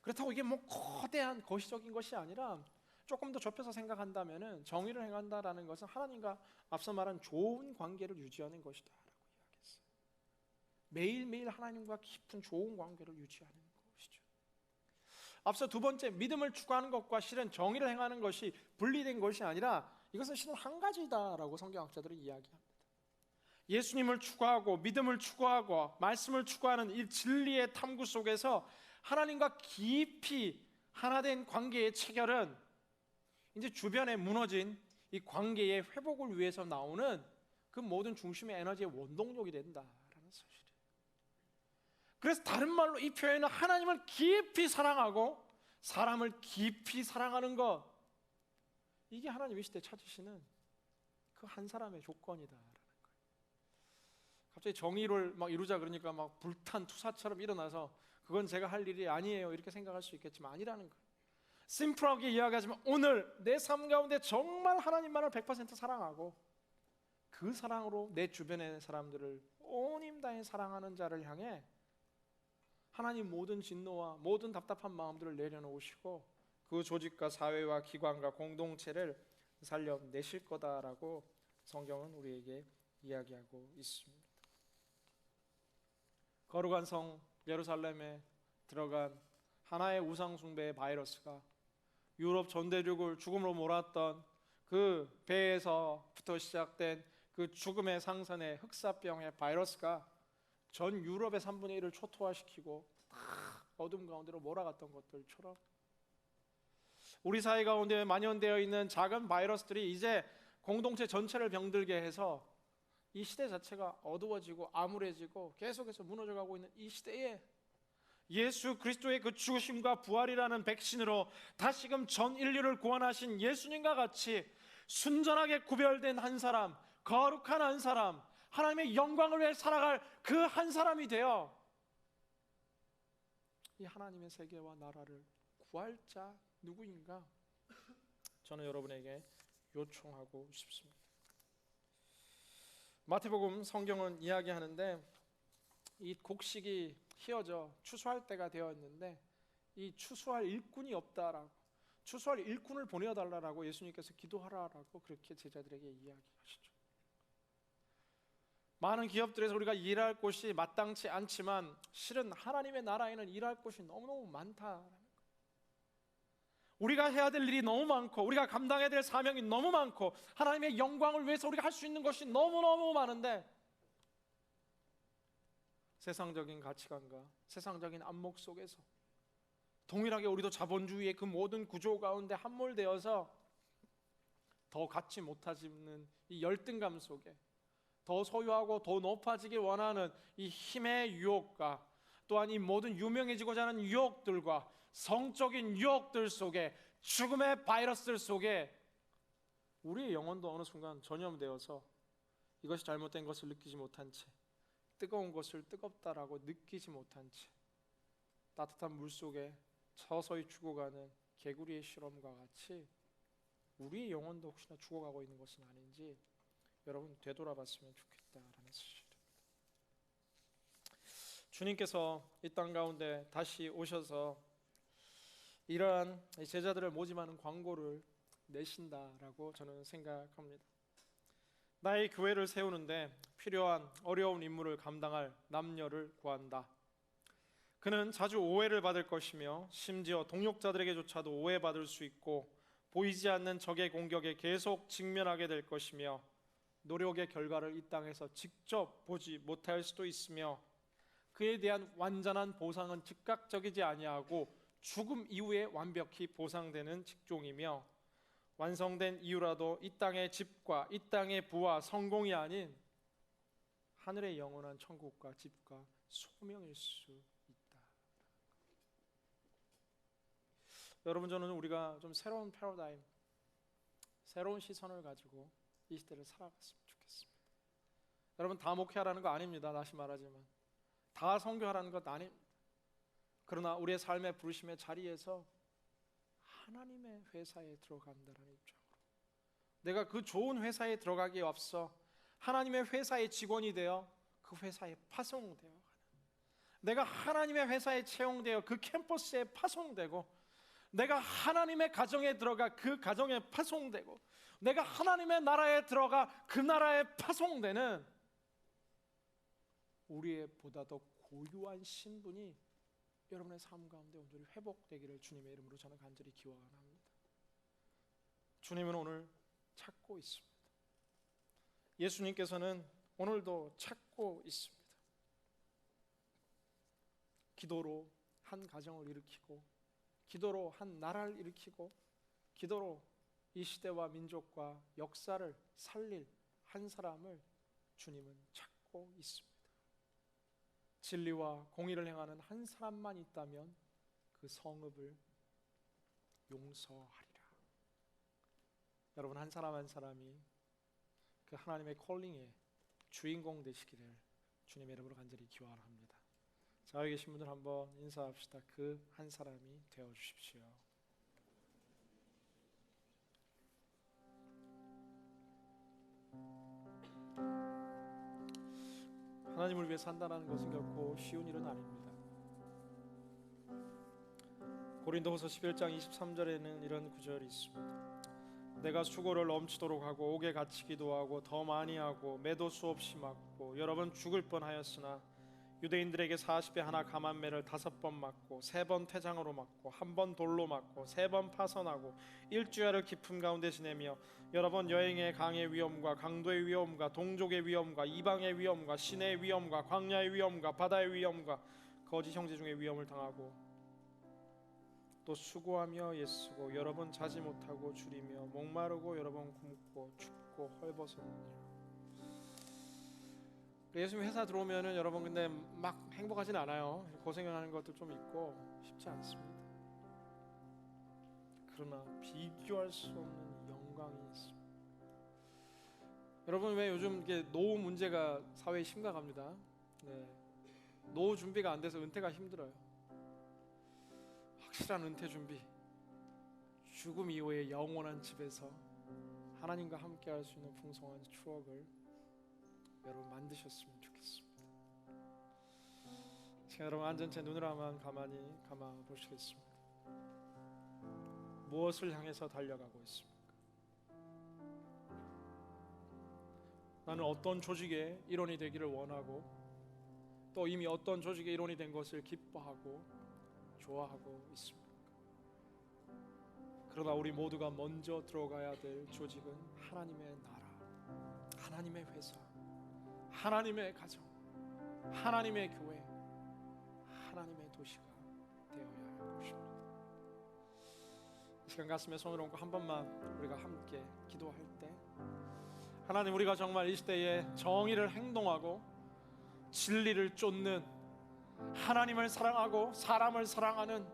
그렇다고 이게 뭐 거대한 거시적인 것이 아니라 조금 더 좁혀서 생각한다면 정의를 행한다라는 것은 하나님과 앞서 말한 좋은 관계를 유지하는 것이다 라고 이야기했어요. 매일매일 하나님과 깊은 좋은 관계를 유지하는 것이죠. 앞서 두 번째, 믿음을 추구하는 것과 실은 정의를 행하는 것이 분리된 것이 아니라 이것은 실은 한 가지다라고 성경학자들은 이야기합니다. 예수님을 추구하고 믿음을 추구하고 말씀을 추구하는 이 진리의 탐구 속에서 하나님과 깊이 하나된 관계의 체결은 이제 주변에 무너진 이 관계의 회복을 위해서 나오는 그 모든 중심의 에너지의 원동력이 된다라는 사실이에요. 그래서 다른 말로 이 표현은 하나님을 깊이 사랑하고 사람을 깊이 사랑하는 것, 이게 하나님이 이 시대에 찾으시는 그 한 사람의 조건이다라는 거예요. 갑자기 정의를 막 이루자 그러니까 막 불탄 투사처럼 일어나서 그건 제가 할 일이 아니에요 이렇게 생각할 수 있겠지만 아니라는 거예요. 심플하게 이야기하지만 오늘 내 삶 가운데 정말 하나님만을 100% 사랑하고 그 사랑으로 내 주변의 사람들을 온 힘 다해 사랑하는 자를 향해 하나님 모든 진노와 모든 답답한 마음들을 내려놓으시고 그 조직과 사회와 기관과 공동체를 살려내실 거다라고 성경은 우리에게 이야기하고 있습니다. 거룩한 성 예루살렘에 들어간 하나의 우상 숭배의 바이러스가 유럽 전 대륙을 죽음으로 몰았던 그 배에서부터 시작된 그 죽음의 상선의 흑사병의 바이러스가 전 유럽의 3분의 1을 초토화시키고 어둠 가운데로 몰아갔던 것들처럼 우리 사회 가운데 만연되어 있는 작은 바이러스들이 이제 공동체 전체를 병들게 해서 이 시대 자체가 어두워지고 암울해지고 계속해서 무너져가고 있는 이 시대에 예수 그리스도의 그 죽으심과 부활이라는 백신으로 다시금 전 인류를 구원하신 예수님과 같이 순전하게 구별된 한 사람, 거룩한 한 사람, 하나님의 영광을 위해 살아갈 그 한 사람이 되어 이 하나님의 세계와 나라를 구할 자 누구인가? 저는 여러분에게 요청하고 싶습니다. 마태복음 성경은 이야기하는데 이 곡식이 희어져 추수할 때가 되었는데 이 추수할 일꾼이 없다라고, 추수할 일꾼을 보내어달라고 예수님께서 기도하라라고 그렇게 제자들에게 이야기하시죠. 많은 기업들에서 우리가 일할 곳이 마땅치 않지만 실은 하나님의 나라에는 일할 곳이 너무너무 많다라는 거예요. 우리가 해야 될 일이 너무 많고 우리가 감당해야 될 사명이 너무 많고 하나님의 영광을 위해서 우리가 할 수 있는 것이 너무너무 많은데 세상적인 가치관과 세상적인 안목 속에서 동일하게 우리도 자본주의의 그 모든 구조 가운데 함몰되어서 더 갖지 못하는 이 열등감 속에 더 소유하고 더 높아지길 원하는 이 힘의 유혹과 또한 이 모든 유명해지고자 하는 유혹들과 성적인 유혹들 속에 죽음의 바이러스들 속에 우리의 영혼도 어느 순간 전염되어서 이것이 잘못된 것을 느끼지 못한 채 뜨거운 것을 뜨겁다라고 느끼지 못한 채 따뜻한 물 속에 서서히 죽어가는 개구리의 실험과 같이 우리의 영혼도 혹시나 죽어가고 있는 것은 아닌지 여러분 되돌아봤으면 좋겠다라는 사실입니다. 주님께서 이 땅 가운데 다시 오셔서 이러한 제자들을 모집하는 광고를 내신다라고 저는 생각합니다. 나의 교회를 세우는데 필요한 어려운 임무를 감당할 남녀를 구한다. 그는 자주 오해를 받을 것이며 심지어 동역자들에게조차도 오해받을 수 있고 보이지 않는 적의 공격에 계속 직면하게 될 것이며 노력의 결과를 이 땅에서 직접 보지 못할 수도 있으며 그에 대한 완전한 보상은 즉각적이지 아니하고 죽음 이후에 완벽히 보상되는 직종이며 완성된 이유라도 이 땅의 집과 이 땅의 부와 성공이 아닌 하늘의 영원한 천국과 집과 소명일 수 있다. 여러분, 저는 우리가 좀 새로운 패러다임, 새로운 시선을 가지고 이 시대를 살아갔으면 좋겠습니다. 여러분, 다 목회하라는 거 아닙니다. 다시 말하지만 다 선교하라는 것 아닙니다. 그러나 우리의 삶의 부르심의 자리에서 하나님의 회사에 들어간다는 입장으로, 내가 그 좋은 회사에 들어가기에 앞서 하나님의 회사의 직원이 되어 그 회사에 파송되어 가는, 내가 하나님의 회사에 채용되어 그 캠퍼스에 파송되고, 내가 하나님의 가정에 들어가 그 가정에 파송되고, 내가 하나님의 나라에 들어가 그 나라에 파송되는 우리의 보다 더 고유한 신분이 여러분의 삶 가운데 온전히 회복되기를 주님의 이름으로 저는 간절히 기원합니다. 주님은 오늘 찾고 있습니다. 예수님께서는 오늘도 찾고 있습니다. 기도로 한 가정을 일으키고, 기도로 한 나라를 일으키고, 기도로 이 시대와 민족과 역사를 살릴 한 사람을 주님은 찾고 있습니다. 진리와 공의를 행하는 한 사람만 있다면 그 성읍을 용서하리라. 여러분, 한 사람 한 사람이 그 하나님의 콜링의 주인공 되시기를 주님의 이름으로 간절히 기원합니다. 자, 여기 계신 분들 한번 인사합시다. 그 한 사람이 되어 주십시오. 하나님을 위해 산다는 것은 결코 쉬운 일은 아닙니다. 고린도후서 11장 23절에는 이런 구절이 있습니다. 내가 수고를 넘치도록 하고 옥에 갇히기도 하고 더 많이 하고 매도 수없이 맞고 여러 번 죽을 뻔하였으나 유대인들에게 40배 하나 감한매를 5번 맞고 3번 퇴장으로 맞고 1번 돌로 맞고 3번 파선하고 일주야를 깊음 가운데 지내며 여러 번 여행의 강의 위험과 강도의 위험과 동족의 위험과 이방의 위험과 시내의 위험과 광야의 위험과 바다의 위험과 거짓 형제 중의 위험을 당하고 또 수고하며 애쓰고 여러 번 자지 못하고 줄이며 목마르고 여러 번 굶고 춥고 헐벗었느니라. 예수님 회사 들어오면은 여러분 근데 막 행복하진 않아요. 고생하는 것도 좀 있고 쉽지 않습니다. 그러나 비교할 수 없는 영광이 있습니다. 여러분, 왜 요즘 이게 노후 문제가 사회에 심각합니다. 네. 노후 준비가 안 돼서 은퇴가 힘들어요. 확실한 은퇴 준비, 죽음 이후의 영원한 집에서 하나님과 함께 할 수 있는 풍성한 추억을 여러분 만드셨으면 좋겠습니다. 지금 여러분 앉은 채 눈을 한번 가만히 감아 보시겠습니다. 무엇을 향해서 달려가고 있습니까? 나는 어떤 조직의 일원이 되기를 원하고 또 이미 어떤 조직의 일원이 된 것을 기뻐하고 좋아하고 있습니까? 그러나 우리 모두가 먼저 들어가야 될 조직은 하나님의 나라, 하나님의 회사, 하나님의 가정, 하나님의 교회, 하나님의 도시가 되어야 할 것입니다. 이 시간 가슴에 손을 얹고 한 번만 우리가 함께 기도할 때, 하나님, 우리가 정말 이 시대에 정의를 행동하고 진리를 쫓는, 하나님을 사랑하고 사람을 사랑하는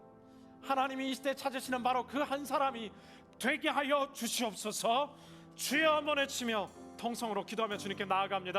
하나님이 이 시대에 찾으시는 바로 그 한 사람이 되게 하여 주시옵소서. 주여 한번 외치며 통성으로 기도하며 주님께 나아갑니다.